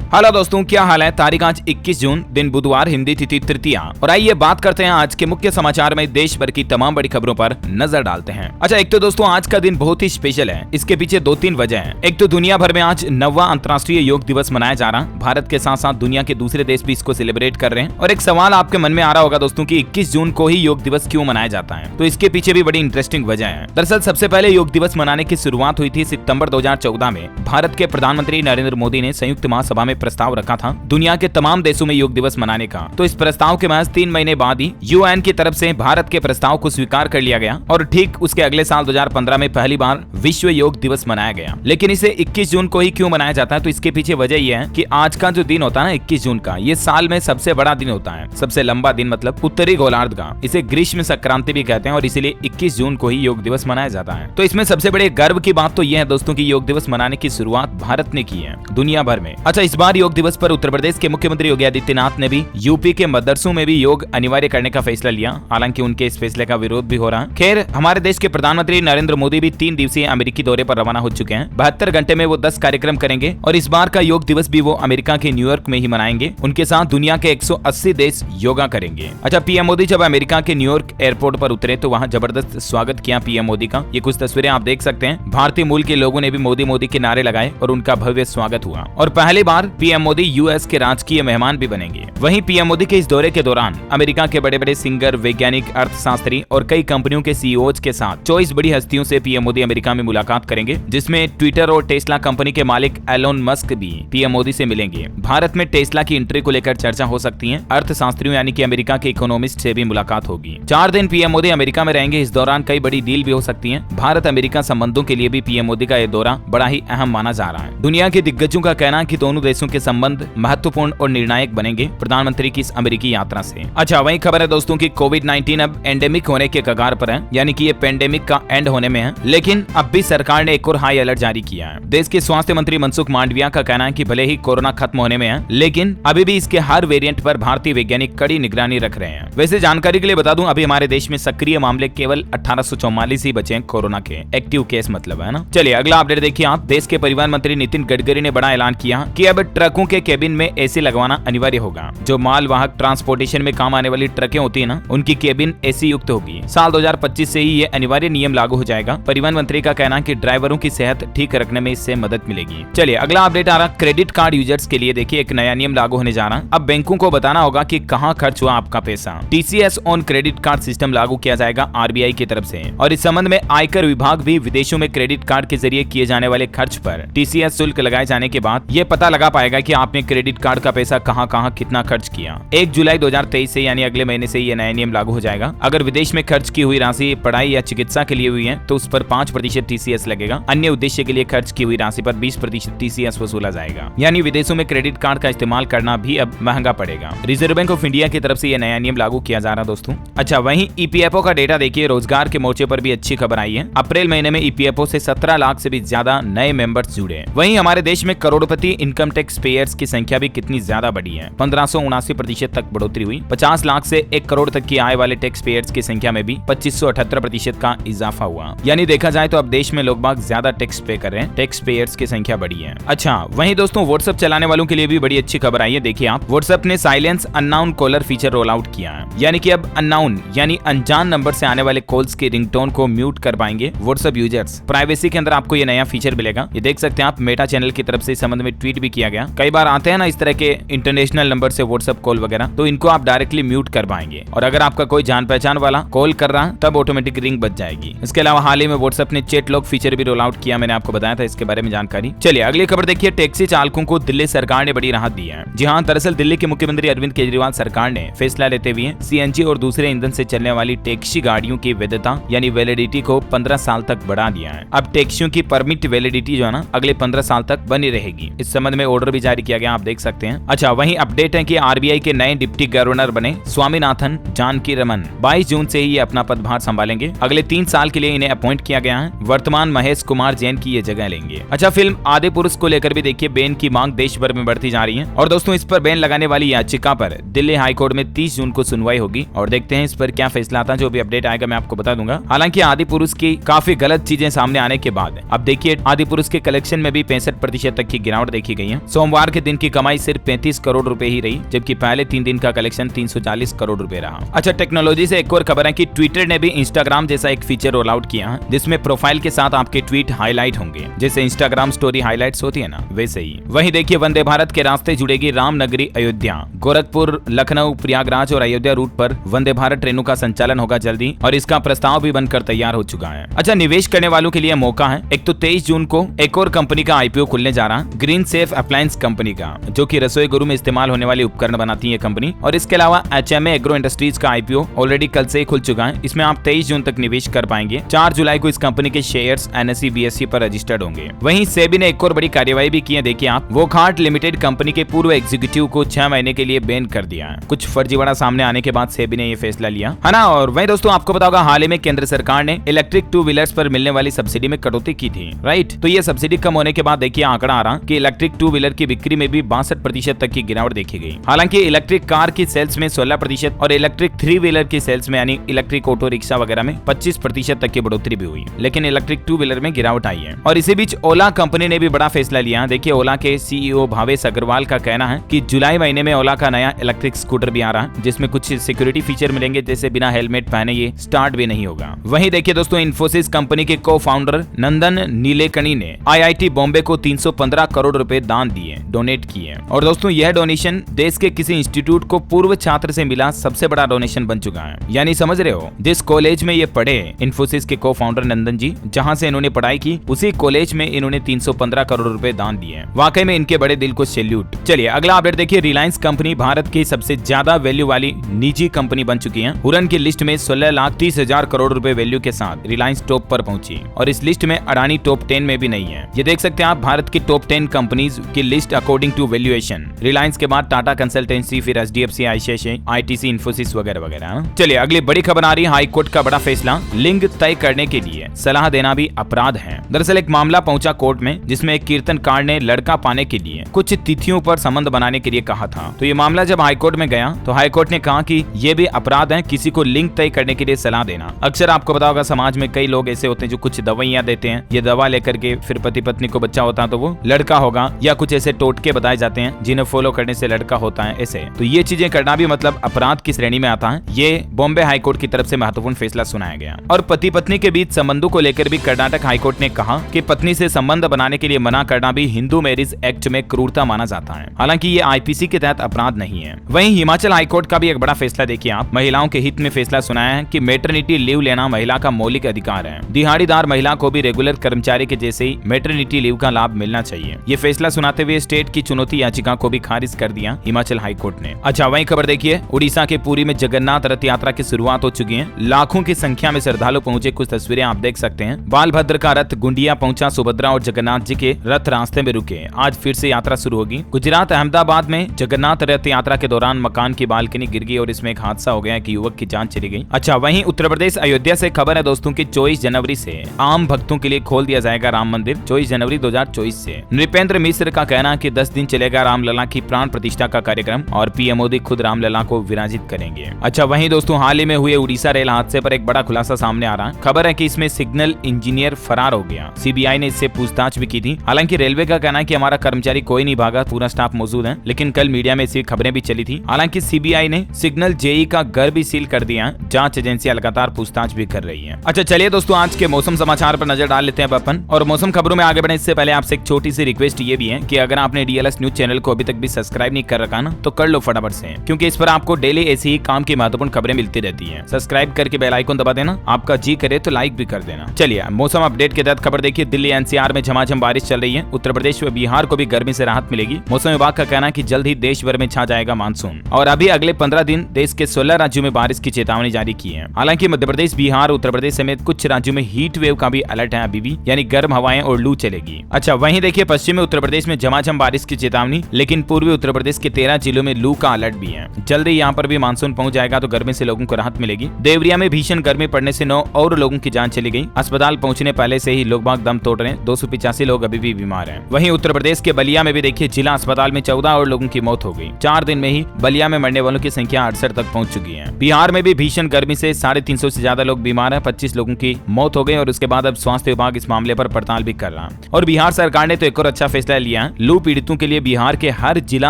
Hello दोस्तों, क्या हाल है। तारीख आज 21 जून, दिन बुधवार, हिंदी तिथि तृतीया। और आइए बात करते हैं आज के मुख्य समाचार में देश भर की तमाम बड़ी खबरों पर नजर डालते हैं। अच्छा, एक तो दोस्तों आज का दिन बहुत ही स्पेशल है। इसके पीछे 2-3 वजह हैं। एक तो दुनिया भर में आज 9वां अंतर्राष्ट्रीय योग दिवस मनाया जा रहा है। भारत के साथ साथ दुनिया के दूसरे देश भी इसको सेलिब्रेट कर रहे हैं। और एक सवाल आपके मन में आ रहा होगा दोस्तों की 21 जून को ही योग दिवस क्यों मनाया जाता है, तो इसके पीछे भी बड़ी इंटरेस्टिंग वजह है। दरअसल सबसे पहले योग दिवस मनाने की शुरुआत हुई थी सितंबर 2014 में। भारत के प्रधानमंत्री नरेंद्र मोदी ने संयुक्त महासभा में प्रस्ताव रखा था दुनिया के तमाम देशों में योग दिवस मनाने का। तो इस प्रस्ताव के महज 3 महीने बाद ही यूएन की तरफ से भारत के प्रस्ताव को स्वीकार कर लिया गया और ठीक उसके अगले साल 2015 में पहली बार विश्व योग दिवस मनाया गया। लेकिन इसे 21 जून को ही क्यों मनाया जाता है, तो इसके पीछे वजह यह है कि आज का जो दिन होता है ना 21 जून का, ये साल में सबसे बड़ा दिन होता है, सबसे लंबा दिन, मतलब उत्तरी गोलार्ध का। इसे ग्रीष्म संक्रांति भी कहते हैं और इसीलिए 21 जून को ही योग दिवस मनाया जाता है। तो इसमें सबसे बड़े गर्व की बात तो यह है दोस्तों की योग दिवस मनाने की शुरुआत भारत ने की है दुनिया भर में। अच्छा, इस बार योग दिवस पर उत्तर प्रदेश के मुख्यमंत्री योगी आदित्यनाथ ने भी यूपी के मदरसों में भी योग अनिवार्य करने का फैसला लिया। हालांकि उनके इस फैसले का विरोध भी हो रहा है। खैर, हमारे देश के प्रधानमंत्री नरेंद्र मोदी भी 3 दिवसीय अमेरिकी दौरे पर रवाना हो चुके हैं। 72 घंटे में वो 10 कार्यक्रम करेंगे और इस बार का योग दिवस भी वो अमेरिका के न्यूयॉर्क में ही मनाएंगे। उनके साथ दुनिया के 180 देश योगा करेंगे। अच्छा, पीएम मोदी जब अमेरिका के न्यूयॉर्क एयरपोर्ट पर उतरे तो वहां जबरदस्त स्वागत किया पीएम मोदी का। ये कुछ तस्वीरें आप देख सकते हैं। भारतीय मूल के लोगों ने भी मोदी मोदी के नारे लगाए और उनका भव्य स्वागत हुआ। और पहली बार पीएम मोदी यूएस के राजकीय मेहमान भी बनेंगे। वहीं पीएम मोदी के इस दौरे के दौरान अमेरिका के बड़े बड़े सिंगर, वैज्ञानिक, अर्थशास्त्री और कई कंपनियों के सीईओज के साथ 24 बड़ी हस्तियों से पीएम मोदी अमेरिका में मुलाकात करेंगे, जिसमें ट्विटर और टेस्ला कंपनी के मालिक एलोन मस्क भी पीएम मोदी से मिलेंगे। भारत में टेस्ला की एंट्री को लेकर चर्चा हो सकती है। अर्थशास्त्रियों यानी कि अमेरिका के इकोनॉमिस्ट से भी मुलाकात होगी। 4 दिन पीएम मोदी अमेरिका में रहेंगे। इस दौरान कई बड़ी डील भी हो सकती है। भारत अमेरिका संबंधों के लिए भी पीएम मोदी का यह दौरा बड़ा ही अहम माना जा रहा है। दुनिया के दिग्गजों का कहना है कि दोनों देशों के संबंध महत्वपूर्ण और निर्णायक बनेंगे प्रधानमंत्री की इस अमेरिकी यात्रा से। अच्छा, वही खबर है दोस्तों की कोविड-19 अब एंडेमिक होने के कगार पर है, यानी कि ये पेंडेमिक का एंड होने में है। लेकिन अब भी सरकार ने एक और हाई अलर्ट जारी किया है। देश के स्वास्थ्य मंत्री मनसुख मांडविया का कहना है कि भले ही कोरोना खत्म होने में है, लेकिन अभी भी इसके हर वेरिएंट पर भारतीय वैज्ञानिक कड़ी निगरानी रख रहे हैं। वैसे जानकारी के लिए बता दूं, अभी हमारे देश में सक्रिय मामले केवल 1844 ही बचे हैं कोरोना के, एक्टिव केस मतलब है ना। चलिए अगला अपडेट देखिए आप। देश के परिवहन मंत्री नितिन गडकरी ने बड़ा ऐलान किया कि अब ट्रकों के केबिन में एसी लगवाना अनिवार्य होगा। जो माल वाहक ट्रांसपोर्टेशन में काम आने वाली ट्रकें होती है ना, उनकी केबिन एसी युक्त होगी। साल 2025 से ही ये अनिवार्य नियम लागू हो जाएगा। परिवहन मंत्री का कहना है कि ड्राइवरों की सेहत ठीक रखने में इससे मदद मिलेगी। चलिए अगला अपडेट आ रहा, क्रेडिट कार्ड यूजर्स के लिए देखिए एक नया नियम लागू होने जा रहा है। अब बैंकों को बताना होगा कि कहां खर्च हुआ आपका पैसा। TCS on credit card system लागू किया जाएगा आरबीआई की तरफ से। और इस संबंध में आयकर विभाग भी विदेशों में क्रेडिट कार्ड के जरिए किए जाने वाले खर्च पर टीसीएस शुल्क लगाए जाने के बाद ये पता लगा पाएगा कि आपने क्रेडिट कार्ड का पैसा कहां कितना खर्च किया। 1 जुलाई 2023 से यानी अगले महीने से ये नया नियम लागू हो जाएगा। अगर विदेश में खर्च की हुई राशि पढ़ाई या चिकित्सा के लिए हुई है तो उस पर 5% टीसीएस लगेगा। अन्य उद्देश्य के लिए खर्च की हुई राशि पर 20% टीसीएस वसूला जाएगा। यानी विदेशों में क्रेडिट कार्ड का इस्तेमाल करना भी अब महंगा पड़ेगा। रिजर्व बैंक ऑफ इंडिया की तरफ से यह नया नियम लागू किया जा रहा है दोस्तों। अच्छा, वहीं ईपीएफओ का डेटा देखिए। रोजगार के मोर्चे पर भी अच्छी खबर आई है। अप्रैल महीने में ईपीएफओ से 17 लाख से भी ज्यादा नए मेंबर्स जुड़े। वहीं हमारे देश में करोड़पति इनकम टैक्स पेयर्स की संख्या भी कितनी ज्यादा बढ़ी है। 1579% तक बढ़ोतरी हुई। 50 लाख से 1 करोड़ तक की आय वाले टैक्स पेयर्स की संख्या में भी 2578% का इजाफा हुआ। यानी देखा जाए तो अब देश में लोग बाग ज्यादा टैक्स पे कर रहे हैं। टैक्स पेयर्स की संख्या बढ़ी है। अच्छा, वहीं दोस्तों व्हाट्सएप चलाने वालों के लिए भी बड़ी अच्छी खबर आई है। देखिए आप, व्हाट्सएप ने silence unknown caller feature roll out किया है। यानी कि अब अननोन यानी अनजान नंबर से आने वाले कॉल्स की रिंगटोन को म्यूट कर पाएंगे व्हाट्सएप यूजर्स। प्राइवेसी के अंदर आपको ये नया फीचर मिलेगा। ये देख सकते हैं आप, मेटा चैनल की तरफ से इस संबंध में ट्वीट भी किया गया। कई बार आते हैं ना इस तरह के इंटरनेशनल नंबर से व्हाट्सएप कॉल वगैरह, तो इनको आप डायरेक्टली म्यूट कर पाएंगे। और अगर आपका कोई जान पहचान वाला कॉल कर रहा है तब ऑटोमेटिक रिंग बज जाएगी। इसके अलावा हाल ही में व्हाट्सएप ने चैट लॉक फीचर भी रोल आउट किया। मैंने आपको बताया था इसके बारे में जानकारी। चलिए अगली खबर देखिए। टैक्सी चालकों को दिल्ली सरकार ने बड़ी राहत दी है। जी हाँ, दरअसल दिल्ली के मुख्यमंत्री अरविंद केजरीवाल सरकार ने फैसला लेते हुए सीएनजी और दूसरे ईंधन से चलने वाली टैक्सी गाड़ियों की वैधता यानी वैलिडिटी को 15 साल तक बढ़ा दिया है। अब टैक्सियों की परमिट वैलिडिटी जो है ना अगले 15 साल तक बनी रहेगी। इस संबंध में ऑर्डर भी जारी किया गया, आप देख सकते हैं। अच्छा, वहीं अपडेट है कि आरबीआई के नए डिप्टी गवर्नर बने स्वामीनाथन जानकीरमन। 22 जून से ही ये अपना पदभार संभालेंगे। अगले 3 साल के लिए इन्हें अपॉइंट किया गया है। वर्तमान महेश कुमार जैन की ये जगह लेंगे। अच्छा, फिल्म आदिपुरुष को लेकर भी देखिए बैन की मांग देश भर में बढ़ती जा रही है। और दोस्तों, इस पर बैन लगाने वाली याचिका पर दिल्ली हाईकोर्ट में 30 जून को सुनवाई होगी और देखते हैं इस पर क्या फैसला आता है। जो भी अपडेट आएगा मैं आपको बता दूंगा। हालांकि आदिपुरुष की काफी गलत चीजें सामने आने के बाद अब देखिए आदिपुरुष के कलेक्शन में भी 65% तक की गिरावट देखी गई है। सोमवार के दिन की कमाई सिर्फ 35 करोड़ रुपए ही रही, जबकि पहले 3 दिन का कलेक्शन 340 करोड़ रुपए रहा। अच्छा, टेक्नोलॉजी से एक और खबर है कि ट्विटर ने भी इंस्टाग्राम जैसा एक फीचर रोल आउट किया है, जिसमें प्रोफाइल के साथ आपके ट्वीट हाईलाइट होंगे, जैसे इंस्टाग्राम स्टोरी हाईलाइट्स होती है ना, वैसे ही। वहीं देखिए, वंदे भारत के रास्ते जुड़ेगी रामनगरी अयोध्या। गोरखपुर, लखनऊ, प्रयागराज और अयोध्या रूट पर वंदे भारत ट्रेनों का संचालन होगा जल्दी, और इसका प्रस्ताव भी बनकर तैयार हो चुका है। अच्छा, निवेश करने वालों के लिए मौका है। एक तो 23 जून को एक और कंपनी का आईपीओ खुलने जा रहा है, ग्रीन सेफ अप्लायंस कंपनी का, जो कि रसोई घरों में इस्तेमाल होने वाले उपकरण बनाती है कंपनी। और इसके अलावा HMA एग्रो इंडस्ट्रीज का आईपीओ ऑलरेडी कल से ही खुल चुका है। इसमें आप 23 जून तक निवेश कर पाएंगे। 4 जुलाई को इस कंपनी के शेयर्स NSE BSE पर रजिस्टर्ड होंगे। वहीं सेबी ने एक और बड़ी कार्यवाही भी की है। देखिए आप, वोकहार्ट लिमिटेड कंपनी के पूर्व एग्जीक्यूटिव को 6 महीने के लिए बैन कर दिया है। कुछ फर्जीवाड़ा सामने आने के बाद सेबी ने यह फैसला लिया है ना। और वहीं दोस्तों, आपको पता होगा हाल ही में केंद्र सरकार ने इलेक्ट्रिक 2 व्हीलर्स पर मिलने वाली सब्सिडी में कटौती की थी, राइट। तो ये सब्सिडी कम होने के बाद देखिए आंकड़ा आ रहा कि इलेक्ट्रिक 2 व्हीलर की बिक्री में भी 62% तक की गिरावट देखी गई। हालांकि इलेक्ट्रिक कार की सेल्स में 16% और इलेक्ट्रिक 3 व्हीलर की सेल्स में यानी इलेक्ट्रिक ऑटो रिक्शा वगैरह में 25% तक की बढ़ोतरी भी हुई, लेकिन इलेक्ट्रिक 2 व्हीलर में गिरावट आई है। और इसी बीच ओला कंपनी ने भी बड़ा फैसला लिया। देखिए, ओला के CEO भावेश अग्रवाल का कहना है कि जुलाई महीने में ओला का नया इलेक्ट्रिक स्कूटर भी आ रहा है, जिसमें कुछ सिक्योरिटी फीचर मिलेंगे, जैसे बिना हेलमेट पहने ये स्टार्ट भी नहीं होगा। वहीं देखिए दोस्तों, इन्फोसिस कंपनी के को-फाउंडर नंदन नीलेकणी ने IIT बॉम्बे को 315 करोड़ रुपए दान दिए, डोनेट किए। और दोस्तों, यह डोनेशन देश के किसी इंस्टीट्यूट को पूर्व छात्र से मिला सबसे बड़ा डोनेशन बन चुका है। यानी समझ रहे हो, जिस कॉलेज में ये पढ़े इन्फोसिस के को-फाउंडर नंदन जी, जहां से इन्होंने पढ़ाई की, उसी कॉलेज में इन्होंने 315 करोड़ रुपए दान दिए। वाकई में इनके बड़े दिल को सैल्यूट। चलिए अगला अपडेट देखिए। रिलायंस कंपनी भारत की सबसे ज्यादा वैल्यू वाली निजी कंपनी बन चुकी है। हुरन की लिस्ट में 16,30,000 करोड़ रुपए वैल्यू के साथ रिलायंस टॉप पर पहुंची, और इस लिस्ट में अडानी टॉप 10 में भी नहीं है। ये देख सकते हैं आप, भारत की टॉप 10 कंपनीज की list according to valuation. Reliance के बाद टाटा कंसल्टेंसी, फिर HDFC, ICICI, ITC, इन्फोसिस वगैरह वगैरह। चलिए अगली बड़ी खबर आ रही है। हाई कोर्ट का बड़ा फैसला, लिंग तय करने के लिए सलाह देना भी अपराध है। दरअसल एक मामला पहुंचा कोर्ट में, जिसमें एक कीर्तनकार ने लड़का पाने के लिए कुछ तिथियों पर संबंध बनाने के लिए कहा था। तो ये मामला जब हाईकोर्ट में गया तो हाईकोर्ट ने कहा कि ये भी अपराध है किसी को लिंग तय करने के लिए सलाह देना। अक्सर आपको पता होगा, समाज में कई लोग ऐसे होते हैं जो कुछ दवाइयां देते हैं। ये दवा लेकर के फिर पति पत्नी को बच्चा होता है तो वो लड़का होगा, या कुछ ऐसे टोटके बताए जाते हैं जिन्हें फॉलो करने से लड़का होता है। ऐसे तो ये चीजें करना भी मतलब अपराध की श्रेणी में आता है। ये बॉम्बे हाईकोर्ट की तरफ से महत्वपूर्ण फैसला सुनाया गया। और पति पत्नी के बीच संबंधों को लेकर भी कर्नाटक हाईकोर्ट ने कहा कि पत्नी से संबंध बनाने के लिए मना करना भी हिंदू मैरिज एक्ट में क्रूरता माना जाता है। हालांकि ये IPC के तहत अपराध नहीं है। वहीं हिमाचल हाईकोर्ट का भी एक बड़ा फैसला देखिए आप, महिलाओं के हित में फैसला सुनाया है कि मैटरनिटी लीव लेना महिला का मौलिक अधिकार है। दिहाड़ीदार महिला को भी रेगुलर कर्मचारी के जैसे ही मैटरनिटी लीव का लाभ मिलना चाहिए। ये फैसला सुनाते हुए स्टेट की चुनौती याचिका को भी खारिज कर दिया हिमाचल हाईकोर्ट ने। अच्छा, वहीं खबर देखिए, उड़ीसा के पुरी में जगन्नाथ रथ यात्रा की शुरुआत हो चुकी है। लाखों की संख्या में श्रद्धालु पहुंचे, कुछ तस्वीरें आप देख सकते हैं। बालभद्र का रथ गुंडिया पहुंचा, सुभद्रा और जगन्नाथ जी के रथ रास्ते में रुके। आज फिर से यात्रा शुरू होगी। गुजरात अहमदाबाद में जगन्नाथ रथ यात्रा के दौरान मकान की बालकनी गिर गई और इसमें एक हादसा हो गया कि युवक की जान चली गई। अच्छा, वहीं उत्तर प्रदेश अयोध्या से खबर है दोस्तों की 24 जनवरी से आम भक्तों के लिए खोल दिया जाएगा राम मंदिर। 24 जनवरी 2024 से। नृपेंद्र मिश्र का कहना है कि 10 दिन चलेगा रामलला की प्राण प्रतिष्ठा का कार्यक्रम, और PM मोदी खुद रामलला को विराजित करेंगे। अच्छा, वहीं दोस्तों हाल ही में हुए उड़ीसा रेल हादसे पर एक बड़ा खुलासा सामने आ रहा है। खबर है कि इसमें सिग्नल इंजीनियर फरार हो गया। CBI ने इससे पूछताछ भी की थी। हालांकि रेलवे का कहना है कि हमारा कर्मचारी कोई नहीं भागा, पूरा स्टाफ मौजूद है। लेकिन कल मीडिया में ऐसी खबरें भी चली थी। हालांकि CBI ने सिग्नल JE का घर भी सील कर दिया। जांच एजेंसियां लगातार पूछताछ भी कर रही है। अच्छा, चलिए दोस्तों आज के मौसम समाचार पर नजर डाल लेते हैं अपन, और मौसम खबरों में आगे बढ़ने इससे पहले आपसे एक छोटी सी रिक्वेस्ट ये भी है कि अगर आपने DLS न्यूज चैनल को अभी तक भी सब्सक्राइब नहीं कर रखा ना, तो कर लो फटाफट से, क्योंकि इस पर आपको डेली ऐसी ही काम की महत्वपूर्ण खबरें मिलती रहती है। सब्सक्राइब करके बेल आइकन दबा देना, आपका जी करे तो लाइक भी कर देना। चलिए मौसम अपडेट के तहत खबर देखिए। दिल्ली NCR में झमाझम बारिश चल रही है। उत्तर प्रदेश व बिहार को भी गर्मी से राहत मिलेगी। मौसम विभाग का कहना है कि जल्द ही देश भर में छा जाएगा मानसून, और अभी अगले 15 दिन देश के 16 राज्यों में बारिश की चेतावनी जारी की है। हालांकि मध्य प्रदेश, बिहार, उत्तर प्रदेश समेत कुछ राज्यों में हीट वेव का भी अलर्ट है अभी भी, यानी गर्म हवाएं और लू चलेगी। अच्छा, वहीं देखिए पश्चिमी उत्तर प्रदेश में झमाझम बारिश की चेतावनी, लेकिन पूर्वी उत्तर प्रदेश के 13 जिलों में लू का अलर्ट भी है। जल्द ही यहाँ पर भी मानसून पहुंच जाएगा तो गर्मी से लोगों को राहत मिलेगी। देवरिया में भीषण गर्मी पड़ने से 9 और लोगों की जान चली गई। अस्पताल पहुंचने पहले से ही लोग बाग दम तोड़ रहे हैं। 285 लोग अभी भी बीमार हैं। वहीं उत्तर प्रदेश के बलिया में भी देखिए जिला अस्पताल में 14 और लोगों की मौत हो गई। 4 दिन में ही बलिया में मरने वालों की संख्या 68 तक पहुंच चुकी है। बिहार में भी भीषण गर्मी से 350 से ज्यादा लोग बीमार हैं। 25 लोगों की मौत हो गई, और उसके बाद अब स्वास्थ्य विभाग इस मामले पर पड़ताल भी कर रहा है। और बिहार सरकार ने तो एक और अच्छा फैसला लिया है। लू पीड़ितों के लिए बिहार के हर जिला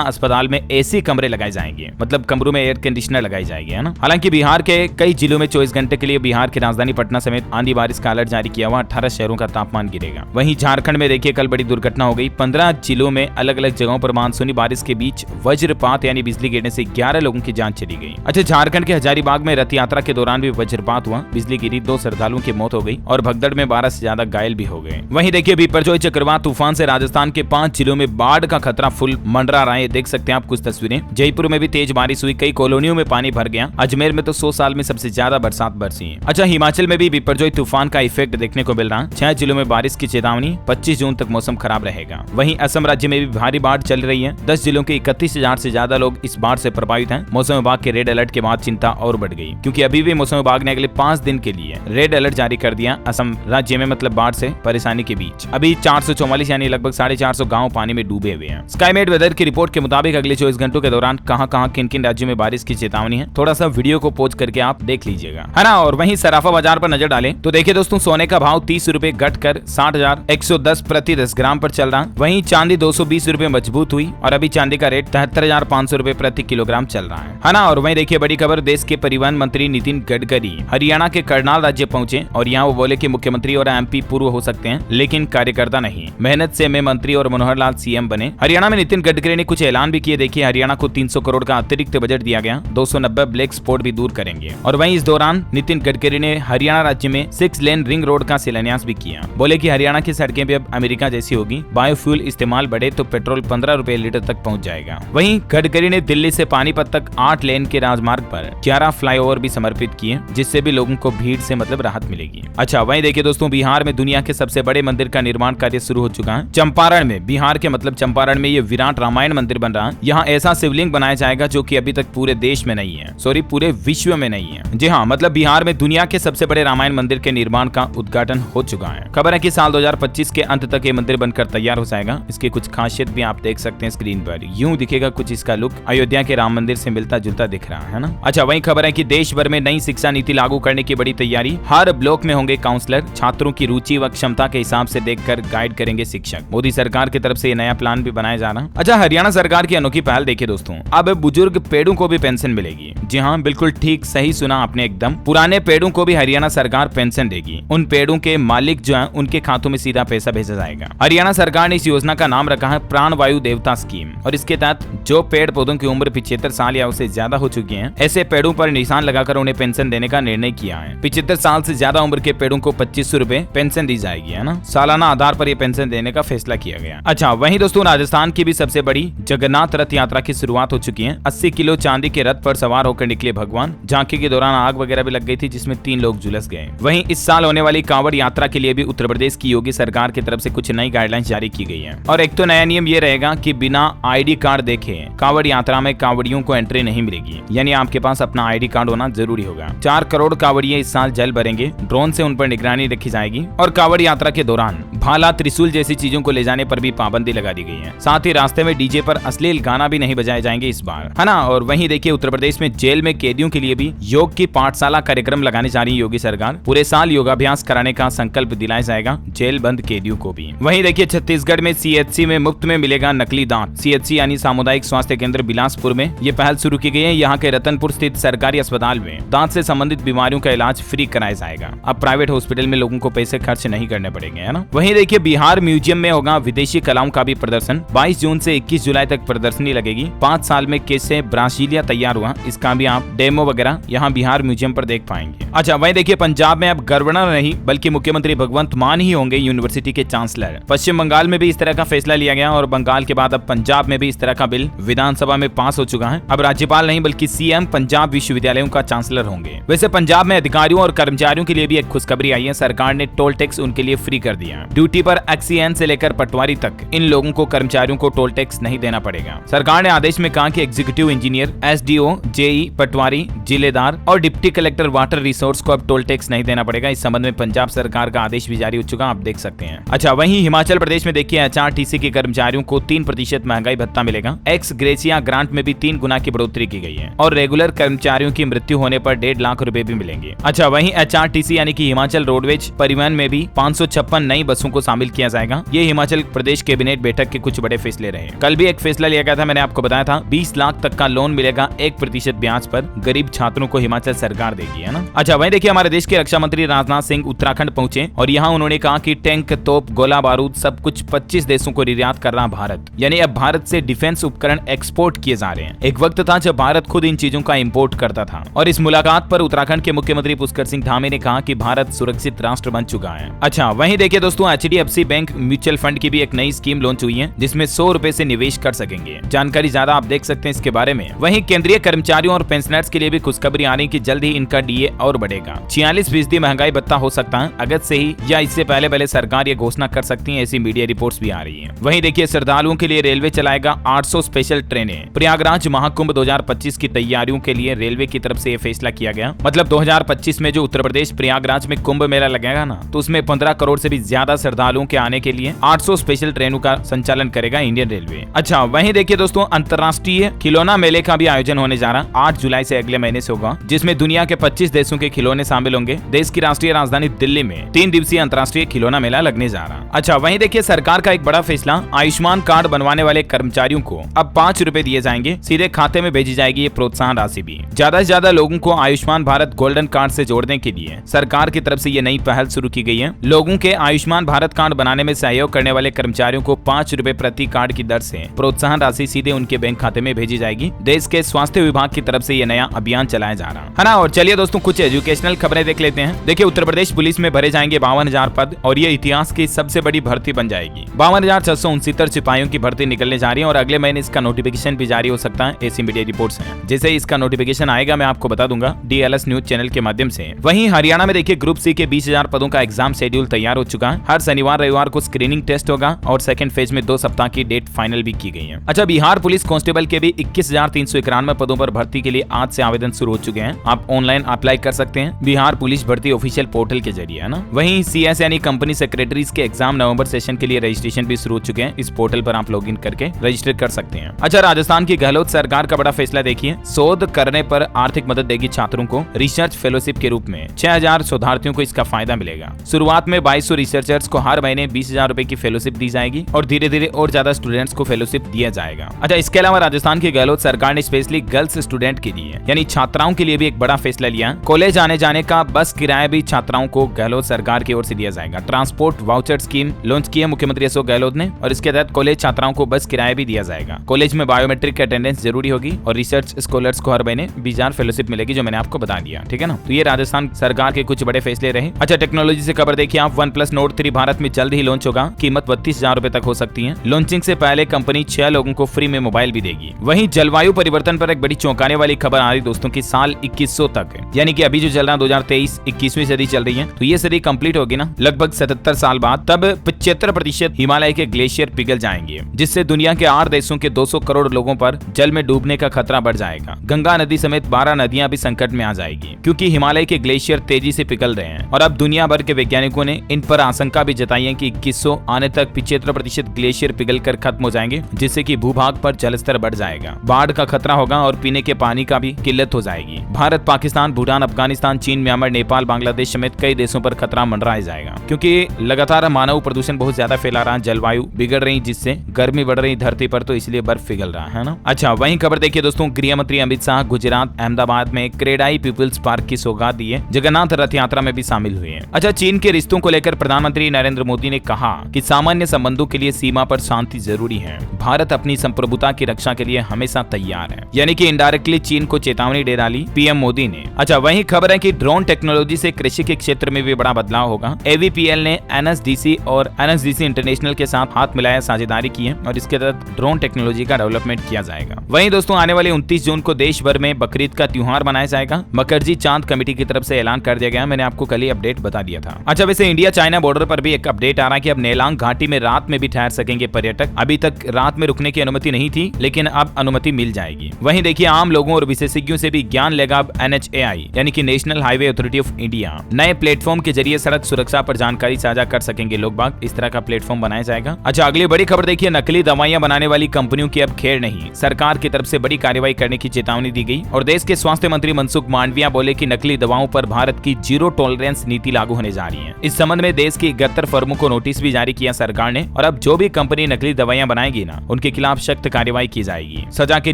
अस्पताल में एसी कमरे लगाए जाएंगे, मतलब कमरों में एयर कंडीशनर लगाई जाएगी, है ना। हालांकि बिहार के कई जिलों में 24 घंटे के लिए बिहार की राजधानी पटना समेत आंधी बारिश का अलर्ट जारी किया हुआ, 18 शहरों का तापमान गिरेगा। वहीं झारखंड में देखिए कल बड़ी दुर्घटना हो गई, 15 जिलों में अलग अलग जगहों पर मानसूनी बारिश के बीच वज्रपात यानी बिजली गिरने से 11 लोगों की जान चली गई। अच्छा, झारखंड के हजारीबाग में रथ यात्रा के दौरान भी वज्रपात हुआ, बिजली गिरी, 2 श्रद्धालुओं की मौत हो गई और भगदड़ में 12 से ज्यादा घायल भी हो गए। वहीं देखिए बिपरजॉय चक्रवात तूफान से राजस्थान के 5 जिलों में बाढ़ का खतरा फुल मंडरा रहा है। देख सकते हैं आप कुछ तस्वीरें। जयपुर में भी तेज बारिश हुई, कई कॉलोनियों में पानी भर गया। अजमेर में तो 100 साल में सबसे ज्यादा बरसात बरसी है। अच्छा, हिमाचल में भी बिपरजॉय तूफान का इफेक्ट देखने को मिल रहा है। 6 जिलों में बारिश की चेतावनी, 25 जून तक मौसम खराब रहेगा। वहीं असम राज्य में भी भारी बाढ़ चल रही है। 10 जिलों के 31,000 से ज्यादा लोग इस बाढ़ से प्रभावित हैं। मौसम विभाग के रेड अलर्ट के बाद चिंता और बढ़ गई, क्योंकि अभी भी मौसम विभाग ने अगले 5 दिन के लिए रेड अलर्ट जारी कर दिया असम राज्य में, मतलब बाढ़ से परेशानी के बीच। अभी 444 यानी लगभग 450 गांव पानी में डूबे हुए हैं। स्काईमेट वेदर की रिपोर्ट के मुताबिक अगले 24 घंटों के दौरान कहां-कहां किन-किन राज्यों में बारिश की चेतावनी है, थोड़ा सा वीडियो को पॉज करके आप देख लीजिएगा, है ना। और वहीं सराफा बाजार पर नजर डालें तो देखिए दोस्तों, सोने का भाव 30 रुपए घटकर 60,110 प्रति 10 ग्राम पर चल रहा। वहीं चांदी 220 रुपए मजबूत हुई और अभी चांदी का रेट 73,500 रुपए प्रति किलोग्राम चल रहा है ना। और वहीं देखिए बड़ी खबर, देश के परिवहन मंत्री नितिन गडकरी हरियाणा के करनाल राज्य पहुंचे और यहाँ वो बोले कि मुख्यमंत्री और एमपी पूर्व हो सकते हैं लेकिन कार्यकर्ता नहीं। मेहनत से मैं मंत्री और मनोहर लाल सीएम बने। हरियाणा में नितिन गडकरी ने कुछ ऐलान भी किए। देखिए, हरियाणा को 300 करोड़ का अतिरिक्त बजट दिया गया, 290 ब्लैक स्पॉट भी दूर करेंगे। और वहीं इस दौरान नितिन गडकरी ने हरियाणा राज्य में 6 लेन रिंग रोड का शिलान्यास भी किया। बोले कि हरियाणा की सड़कें भी अब अमेरिका जैसी होगी, बायोफ्यूल इस्तेमाल बढ़े तो पेट्रोल 15 रुपए लीटर तक पहुंच जाएगा। वहीं गडकरी ने दिल्ली से पानीपत तक 8 लेन के राजमार्ग पर 11 फ्लाईओवर भी समर्पित किए, जिससे भी लोगों को भीड़ से मतलब राहत मिलेगी। अच्छा, वहीं देखिए दोस्तों, बिहार में दुनिया के सबसे बड़े मंदिर का निर्माण कार्य शुरू हो चुका है। चंपारण में, बिहार के मतलब चंपारण में ये विराट रामायण मंदिर बन रहा है। यहाँ ऐसा शिवलिंग बनाया जाएगा जो कि अभी तक पूरे देश में नहीं है, सॉरी पूरे विश्व में नहीं है। जी हाँ, मतलब बिहार में दुनिया के सबसे बड़े रामायण मंदिर के निर्माण का उद्घाटन हो चुका है। खबर है कि साल 2025 के अंत तक ये मंदिर बनकर तैयार हो जाएगा। इसकी कुछ खासियत भी आप देख सकते हैं स्क्रीन पर। यूं दिखेगा कुछ इसका लुक, अयोध्या के राम मंदिर से मिलता जुलता दिख रहा है ना। अच्छा, वही खबर है कि देश भर में नई शिक्षा नीति लागू करने की बड़ी तैयारी। हर ब्लॉक में होंगे काउंसलर, छात्रों की रुचि व क्षमता के हिसाब से देखकर गाइड करेंगे शिक्षक। मोदी सरकार की तरफ से ये नया प्लान भी बनाया जा रहा। अच्छा, हरियाणा सरकार की अनोखी पहल देखिए दोस्तों, अब बुजुर्ग पेड़ों को भी पेंशन मिलेगी। जी हाँ, बिल्कुल ठीक सही सुना आपने एकदम। पुराने पेड़ों को भी हरियाणा सरकार पेंशन देगी। उन पेड़ों के मालिक जो हैं उनके खातों में सीधा पैसा भेजा जाएगा। हरियाणा सरकार ने इस योजना का नाम रखा है प्राण वायु देवता स्कीम, और इसके तहत जो पेड़ पौधों की उम्र 75 साल या उससे ज्यादा हो चुकी है, ऐसे पेड़ों पर निशान लगाकर उन्हें पेंशन देने का निर्णय किया है। 75 साल से ज्यादा उम्र के पेड़ों को 2500 रुपए पेंशन दी जाएगी, है ना। सालाना आधार पर यह पेंशन देने का फैसला किया गया। अच्छा, वहीं दोस्तों, राजस्थान की भी सबसे बड़ी जगन्नाथ रथ यात्रा की शुरुआत हो चुकी है। 80 किलो चांदी के रथ पर सवार होकर निकले भगवान। झांकी के दौरान आग वगैरह भी लग गई थी, जिसमें 3 लोग झुलस गए। वहीं इस साल होने वाली कांवड़ यात्रा के लिए भी उत्तर प्रदेश की योगी सरकार की तरफ से कुछ नई गाइडलाइंस जारी की गई है। और एक तो नया नियम ये रहेगा कि बिना आईडी कार्ड देखे कांवड़ यात्रा में कांवड़ियों को एंट्री नहीं मिलेगी, यानी आपके पास अपना आईडी कार्ड होना जरूरी होगा। 4 करोड़ कांवड़िये इस साल जल भरेंगे। ड्रोन से उन पर निगरानी रखी जाएगी। और कांवड़ यात्रा के दौरान भाला, त्रिशूल जैसी चीजों को ले जाने पर भी पाबंदी लगा दी गई है। साथ ही रास्ते में डीजे पर अश्लील गाना भी नहीं बजाए जाएंगे इस बार, है ना। और वहीं देखिए उत्तर प्रदेश में जेल में कैदियों के लिए भी योग की पाठशाला कार्यक्रम लगाने जा रही है योगी सरकार। पूरे साल योगाभ्यास कराने का संकल्प दिलाया जाएगा जेल बंद कैदियों को भी। वहीं देखिए छत्तीसगढ़ में सीएचसी में मुफ्त में मिलेगा नकली दांत। सीएचसी यानी सामुदायिक स्वास्थ्य केंद्र बिलासपुर में ये पहल शुरू की गई है। यहाँ के रतनपुर स्थित सरकारी अस्पताल में दांत से संबंधित बीमारियों का इलाज फ्री कराया जाएगा। अब प्राइवेट हॉस्पिटल में लोगों को पैसे खर्च नहीं करने पड़ेंगे, है ना। वहीं देखिए बिहार म्यूजियम में होगा विदेशी कलाओं का भी प्रदर्शन। 22 जून से 21 जुलाई तक प्रदर्शनी लगेगी। 5 साल में कैसे ब्राजीलिया तैयार हुआ, इसका भी आप डेमो वगैरह यहाँ बिहार म्यूजियम पर देख पाएंगे। अच्छा, वहीं देखिए पंजाब में अब गवर्नर नहीं बल्कि मुख्यमंत्री भगवंत मान ही होंगे यूनिवर्सिटी के चांसलर। पश्चिम बंगाल में भी इस तरह का फैसला लिया गया और बंगाल के बाद अब पंजाब में भी इस तरह का बिल विधानसभा में पास हो चुका है। अब राज्यपाल नहीं बल्कि सीएम पंजाब विश्वविद्यालयों का चांसलर होंगे। वैसे पंजाब में अधिकारियों और कर्मचारियों के लिए भी एक खुशखबरी आई है। सरकार ने टोल टैक्स उनके लिए फ्री कर दिया। ड्यूटी पर एक्सीएन से लेकर पटवारी तक इन लोगों को, कर्मचारियों को टोल टैक्स नहीं देना पड़ेगा। सरकार ने आदेश में कहा कि एग्जीक्यूटिव इंजीनियर, एसडीओ, जेई, पटवारी, जिलेदार और डिप्टी कलेक्टर वाटर रिसोर्स को अब टोल टैक्स नहीं देना पड़ेगा। इस संबंध में पंजाब सरकार का आदेश भी जारी हो चुका, आप देख सकते हैं। अच्छा, वहीं हिमाचल प्रदेश में देखिए एचआरटीसी के कर्मचारियों को 3% महंगाई भत्ता मिलेगा। एक्स ग्रेसिया ग्रांट में भी 3 गुना की बढ़ोतरी की गई है और रेगुलर कर्मचारियों की मृत्यु होने पर 1.5 लाख रुपए भी मिलेंगे। अच्छा, वहीं एचआरटीसी यानी कि हिमाचल रोडवेज परिवहन में भी 556 नई बसों को शामिल किया जाएगा। ये हिमाचल प्रदेश कैबिनेट बैठक के कुछ बड़े फैसले रहे। कल भी एक फैसला लिया गया था, मैंने आपको बताया था 20 लाख तक का लोन मिलेगा 1% ब्याज पर, गरीब छात्रों को हिमाचल सरकार देगी, है ना। अच्छा, वहीं देखिए हमारे देश के रक्षा मंत्री राजनाथ सिंह उत्तराखंड पहुंचे और यहाँ उन्होंने कहा कि टैंक, तोप, गोला बारूद सब कुछ 25 देशों को निर्यात कर रहा भारत, यानी अब भारत से डिफेंस उपकरण एक्सपोर्ट किए जा रहे हैं। एक वक्त था जब भारत खुद इन चीजों का इंपोर्ट करता था। और इस मुलाकात पर उत्तराखंड के मुख्यमंत्री पुष्कर सिंह धामी ने कहा कि भारत सुरक्षित राष्ट्र बन चुका है। अच्छा, वहीं देखिए दोस्तों HDFC बैंक म्यूचुअल फंड की भी एक नई स्कीम लॉन्च हुई है, जिसमें 100 रुपए से निवेश कर सकेंगे। जानकारी ज्यादा आप देख सकते हैं इसके बारे में। वहीं केंद्रीय कर्मचारियों और पेंशनर्स के लिए भी खुशखबरी आ रही कि जल्द ही इनका DA और बढ़ेगा। 46% महंगाई भत्ता हो सकता है अगस्त से ही, या इससे पहले सरकार ये घोषणा कर सकती है, ऐसी मीडिया रिपोर्ट्स भी आ रही है। वहीं देखिए श्रद्धालुओं के लिए रेलवे चलाएगा 800 स्पेशल ट्रेनें। प्रयागराज महाकुंभ 2025 की तैयारियों के लिए रेलवे की तरफ से ये फैसला किया गया। मतलब 2025 में जो उत्तर प्रदेश प्रयागराज में कुंभ मेला लगेगा ना, तो उसमें 15 करोड़ से भी ज्यादा श्रद्धालुओं के आने के लिए 800 स्पेशल ट्रेनों का संचालन करेगा इंडियन रेलवे। अच्छा, वहीं देखिए दोस्तों अंतर्राष्ट्रीय खिलौना मेले का भी आयोजन होने जा रहा 8 जुलाई से अगले महीने से होगा, जिसमें दुनिया के 25 देशों के खिलौने शामिल होंगे। देश की राष्ट्रीय राजधानी दिल्ली में 3 दिवसीय अंतर्राष्ट्रीय खिलौना मेला लगने जा रहा। अच्छा, वहीं देखिए सरकार का एक बड़ा फैसला, आयुष्मान कार्ड बनवाने वाले कर्मचारियों को अब 5 रुपए दिए जाएंगे, सीधे खाते में भेजी जाएगी ये प्रोत्साहन राशि भी। ज्यादा से ज्यादा लोगों को आयुष्मान भारत गोल्डन कार्ड से जोड़ने के लिए सरकार की तरफ से ये नई पहल शुरू की गई है। लोगों के आयुष्मान भारत कार्ड बनाने में सहयोग करने वाले कर्मचारियों को 5 रुपए प्रति कार्ड की दर से प्रोत्साहन राशि सीधे उनके बैंक खाते में भेजी जाएगी। देश के स्वास्थ्य विभाग की तरफ से ये नया अभियान चलाया जा रहा है ना। और चलिए दोस्तों कुछ एजुकेशनल खबरें देख लेते हैं। देखिए उत्तर प्रदेश पुलिस में भरे जाएंगे 52,000 पद और ये इतिहास की सबसे बड़ी भर्ती बन जाएगी। 52,669 सिपाहियों की भर्ती निकलने जा रही है और अगले महीने इसका नोटिफिकेशन भी जारी हो सकता है, ऐसी मीडिया रिपोर्ट्स हैं। जैसे इसका नोटिफिकेशन आएगा मैं आपको बता दूंगा DLS न्यूज चैनल के माध्यम से। वहीं हरियाणा में देखिए ग्रुप C के 20,000 पदों का एग्जाम शेड्यूल तैयार हो चुका है। हर शनिवार रविवार को स्क्रीनिंग टेस्ट होगा और सेकंड फेज में 2 सप्ताह की डेट फाइनल भी की गई है। अच्छा, बिहार पुलिस कांस्टेबल के भी 21,391 पदों पर भर्ती के लिए आज से आवेदन शुरू हो चुके हैं। आप ऑनलाइन अप्लाई कर सकते हैं बिहार पुलिस भर्ती ऑफिशियल पोर्टल के जरिए, है ना। वहीं CS यानी कंपनी सेक्रेटरीज के एग्जाम नवंबर सेशन के लिए रजिस्ट्रेशन भी शुरू हो चुके हैं। इस पोर्टल पर आप लॉगिन करके रजिस्टर कर सकते हैं। अच्छा, राजस्थान की गहलोत सरकार का बड़ा फैसला देखिए, शोध करने पर आर्थिक मदद देगी छात्रों को रिसर्च फेलोशिप के रूप में। 6,000 शोधार्थियों को इसका फायदा मिलेगा। शुरुआत में 2200 रिसर्चर्स को हर महीने 20,000 रुपए की फेलोशिप दी जाएगी और धीरे धीरे और ज्यादा स्टूडेंट्स को फेलोशिप दिया जाएगा। अच्छा, इसके अलावा राजस्थान की गहलोत सरकार ने स्पेशली गर्ल्स स्टूडेंट के लिए यानी छात्राओं के लिए भी एक बड़ा फैसला लिया। कॉलेज आने जाने का बस किराया भी छात्राओं को गहलोत सरकार की ओर से दिया जाएगा। ट्रांसपोर्ट वाउचर स्कीम लॉन्च की है मुख्यमंत्री अशोक गहलोत ने और इसके तहत कॉलेज छात्राओं को बस किराया भी दिया जाएगा। कॉलेज में बायोमेट्रिक अटेंडेंस जरूरी होगी और रिसर्च स्कॉलर्स को हर महीने 20,000 फेलोशिप मिलेगी, जो मैंने आपको बता दिया, ठीक है ना। तो ये राजस्थान सरकार के कुछ बड़े फैसले रहे। अच्छा, टेक्नोलॉजी से खबर देखिए आप, OnePlus Nord 3 भारत में जल्द ही लॉन्च होगा। कीमत 32,000 रुपए तक हो सकती है। लॉन्चिंग से पहले कंपनी 6 लोगों को फ्री में मोबाइल भी देगी। वहीं जलवायु परिवर्तन पर एक बड़ी चौंकाने वाली खबर आ रही दोस्तों की साल 2100 तक, यानी कि अभी जो चल रहा 2023 21वीं सदी चल रही है, तो ये सदी कंप्लीट होगी ना लगभग 77 साल बाद, तब 75% हिमालय के ग्लेशियर पिघल जाएंगे, जिससे दुनिया के 8 देशों के 200 करोड़ लोगों पर जल में डूबने का खतरा बढ़ जाएगा। गंगा नदी समेत 12 नदियां भी संकट में आ जाएगी क्योंकि हिमालय के ग्लेशियर तेजी से पिघल रहे हैं। और अब दुनिया भर के वैज्ञानिकों ने इन पर आशंका भी जताई है कि 2100 आने तक 75% ग्लेशियर पिघल कर खत्म हो जाएंगे, जिससे कि भूभाग पर जलस्तर बढ़ जाएगा, बाढ़ का खतरा होगा और पीने के पानी का भी किल्लत हो जाएगी। भारत, पाकिस्तान, भूटान, अफगानिस्तान, चीन, म्यांमार, नेपाल, बांग्लादेश समेत कई देशों पर खतरा मंडराया जाएगा क्योंकि लगातार मानव प्रदूषण बहुत ज्यादा फैला रहा है, जलवायु बिगड़ रही जिससे गर्मी बढ़ रही धरती पर, तो इसलिए बर्फ पिघल रहा है ना। अच्छा, वहीं खबर देखिए दोस्तों, गृह मंत्री अमित शाह गुजरात अहमदाबाद में क्रेडाई पीपुल्स पार्क की सौगात दी है। जगन्नाथ रथ यात्रा में भी शामिल हुए हैं। अच्छा, चीन के रिश्तों को लेकर प्रधानमंत्री नरेंद्र मोदी ने कहा कि सामान्य संबंधों के लिए सीमा पर शांति जरूरी है। भारत अपनी संप्रभुता की रक्षा के लिए हमेशा तैयार है, यानी कि इनडायरेक्टली चीन को चेतावनी दे डाली पीएम मोदी ने। अच्छा, वहीं खबर है कि ड्रोन टेक्नोलॉजी से कृषि के क्षेत्र में भी बड़ा बदलाव होगा। AVPL ने NSDC और NSDC इंटरनेशनल के साथ हाथ मिलाया साझेदारी की है और इसके तहत ड्रोन टेक्नोलॉजी का डेवलपमेंट किया जाएगा। वहीं दोस्तों आने वाले 29 जून को देश भर में बकरीद का त्योहार मनाया जाएगा। मकरजी चांद कमेटी की तरफ से ऐलान कर दिया गया, मैंने आपको कल ही अपडेट बता दिया था। अच्छा, वैसे इंडिया चाइना बॉर्डर पर भी एक अपडेट आ रहा है कि अब नेलांग घाटी में रात में भी ठहर सकेंगे पर्यटक। अभी तक रात में रुकने की अनुमति नहीं थी, लेकिन अब अनुमति मिल जाएगी। वहीं देखिए आम लोगों और विशेषज्ञों से भी ज्ञान लेगा अब NHAI यानी कि national highway authority of India. नए प्लेटफॉर्म के जरिए सड़क सुरक्षा पर जानकारी साझा कर सकेंगे लोग बाग। इस इस तरह का प्लेटफॉर्म बनाया जाएगा। अच्छा, अगली बड़ी खबर देखिए, नकली दवाइयां बनाने वाली कंपनियों की अब खेर नहीं, सरकार की तरफ से बड़ी कार्रवाई करने की चेतावनी दी गई और देश के स्वास्थ्य मंत्री मनसुख मांडविया बोले कि नकली दवाओं पर भारत की जीरो टॉलरेंस नीति लागू होने जा रही है। इस संबंध में देश की 71 फर्मों को नोटिस भी जारी किया सरकार ने और अब जो भी कंपनी नकली दवाइयां बनाएगी ना, उनके खिलाफ सख्त कार्रवाई की जाएगी, सजा के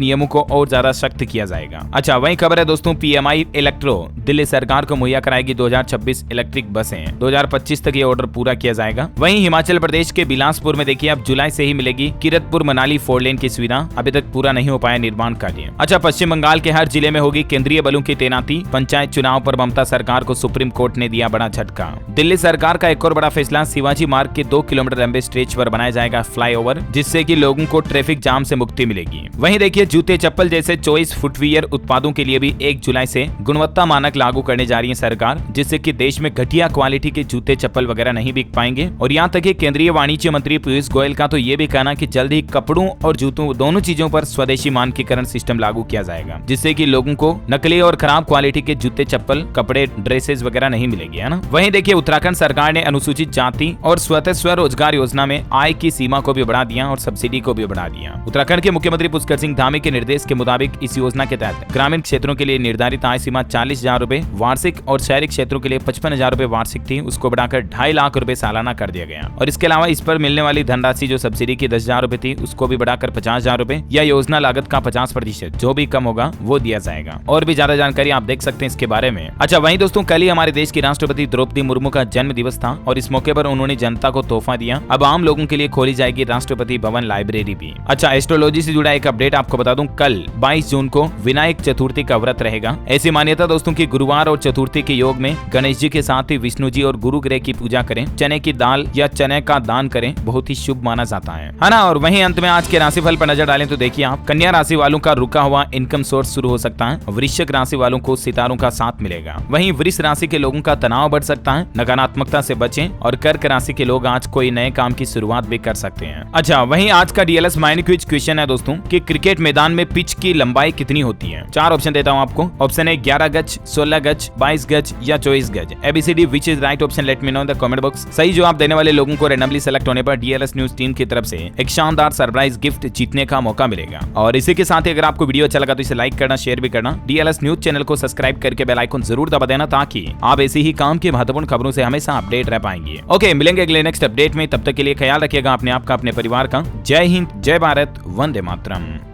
नियमों को और ज्यादा सख्त किया जाएगा। अच्छा, वही खबर है दोस्तों, PMI इलेक्ट्रो दिल्ली सरकार को मुहैया कराएगी 2026 इलेक्ट्रिक बसें, 2025 तक ये ऑर्डर पूरा किया जाएगा। वहीं हिमाचल प्रदेश के बिलासपुर में देखिए अब जुलाई से ही मिलेगी किरतपुर मनाली 4 लेन की सुविधा, अभी तक पूरा नहीं हो पाया निर्माण कार्य। अच्छा, पश्चिम बंगाल के हर जिले में होगी केंद्रीय बलों की तैनाती, पंचायत चुनाव पर ममता सरकार को सुप्रीम कोर्ट ने दिया बड़ा झटका। दिल्ली सरकार का एक और बड़ा फैसला, शिवाजी मार्ग के 2 किलोमीटर लंबे स्ट्रेच पर बनाया जाएगा फ्लाईओवर, जिससे कि लोगों को ट्रैफिक जाम से मुक्ति मिलेगी। वहीं देखिए, जूते चप्पल जैसे चॉइस फुटवियर उत्पादों के लिए भी 1 जुलाई से गुणवत्ता मानक लागू करने जा रही है सरकार, जिससे कि देश में घटिया क्वालिटी के जूते चप्पल वगैरह नहीं बिक पाएंगे। और यहाँ तक कि केंद्रीय वाणिज्य मंत्री पीयूष गोयल का तो ये भी कहना कि जल्द ही कपड़ों और जूतों दोनों चीजों पर स्वदेशी मानकीकरण सिस्टम लागू किया जाएगा, जिससे कि लोगों को नकली और खराब क्वालिटी के जूते चप्पल कपड़े ड्रेसेस वगैरह नहीं मिलेगी, है ना। वहीं देखिए, उत्तराखंड सरकार ने अनुसूचित जाति और स्वतः स्वरोजगार योजना में आय की सीमा को भी बढ़ा दिया और सब्सिडी को भी बढ़ा दिया। उत्तराखंड के मुख्यमंत्री पुष्कर सिंह धामी के निर्देश के मुताबिक इस योजना के तहत ग्रामीण क्षेत्रों के लिए निर्धारित आय सीमा 40,000 रुपए वार्षिक और शहरी क्षेत्रों के लिए 55,000 रुपए वार्षिक थी, उसको बढ़ाकर 2.5 लाख रुपए सालाना कर दिया गया। और इसके अलावा इस पर मिलने वाली धनराशि जो सब्सिडी की 10,000 रुपए थी, उसको भी बढ़ाकर 50,000 रुपए या योजना लागत का 50% जो भी कम होगा वो दिया जाएगा। और भी ज्यादा जानकारी आप देख सकते हैं इसके बारे में। अच्छा, वहीं दोस्तों, कल ही हमारे देश की राष्ट्रपति द्रौपदी मुर्मू का जन्म दिवस था और इस मौके पर उन्होंने जनता को तोहफा दिया। अब आम लोगों के लिए खोली जाएगी राष्ट्रपति भवन लाइब्रेरी भी। अच्छा, एस्ट्रोलॉजी से जुड़ा एक अपडेट आपको बता दूं, कल 22 जून को विनायक चतुर्थी का व्रत रहेगा। ऐसी मान्यता दोस्तों की गुरुवार और चतुर्थी के योग में गणेश जी के साथ ही विष्णु जी और गुरु ग्रह की पूजा करें, चने की दाल या चने का दान करें, बहुत ही शुभ माना जाता है ना। और वहीं अंत में आज के राशिफल पर नजर डालें तो देखिए, आप कन्या राशि वालों का रुका हुआ इनकम सोर्स शुरू हो सकता है, वृश्चिक राशि वालों को सितारों का साथ मिलेगा। वहीं वृष राशि के लोगों का तनाव बढ़ सकता है, नकारात्मकता से बचें। और कर्क राशि के लोग आज कोई नए काम की शुरुआत भी कर सकते हैं। अच्छा, वहीं आज का DLS माइंड क्विज क्वेश्चन है दोस्तों कि क्रिकेट मैदान में पिच की लंबाई कितनी होती है। 4 ऑप्शन देता हूं आपको। ऑप्शन है 11 गज, 16 गज, 22 गज या 24 गज। ABCD which is right option, let me know in the comment box. सही जवाब देने वाले लोगों को रैंडमली सेलेक्ट होने पर DLS न्यूज टीम की तरफ से एक शानदार सरप्राइज गिफ्ट जीतने का मौका मिलेगा। और इसी के साथ ही अगर आपको वीडियो अच्छा लगा तो इसे लाइक करना, शेयर भी करना। DLS न्यूज चैनल को सब्सक्राइब करके बेल आइकन जरूर दबा देना, ताकि आप ऐसी ही काम की महत्वपूर्ण खबरों से हमेशा अपडेट रह पाएंगे। ओके, मिलेंगे अगले नेक्स्ट अपडेट में, तब तक के लिए ख्याल रखिएगा अपने आप का, अपने परिवार का। जय हिंद, जय भारत, वंदे मातरम।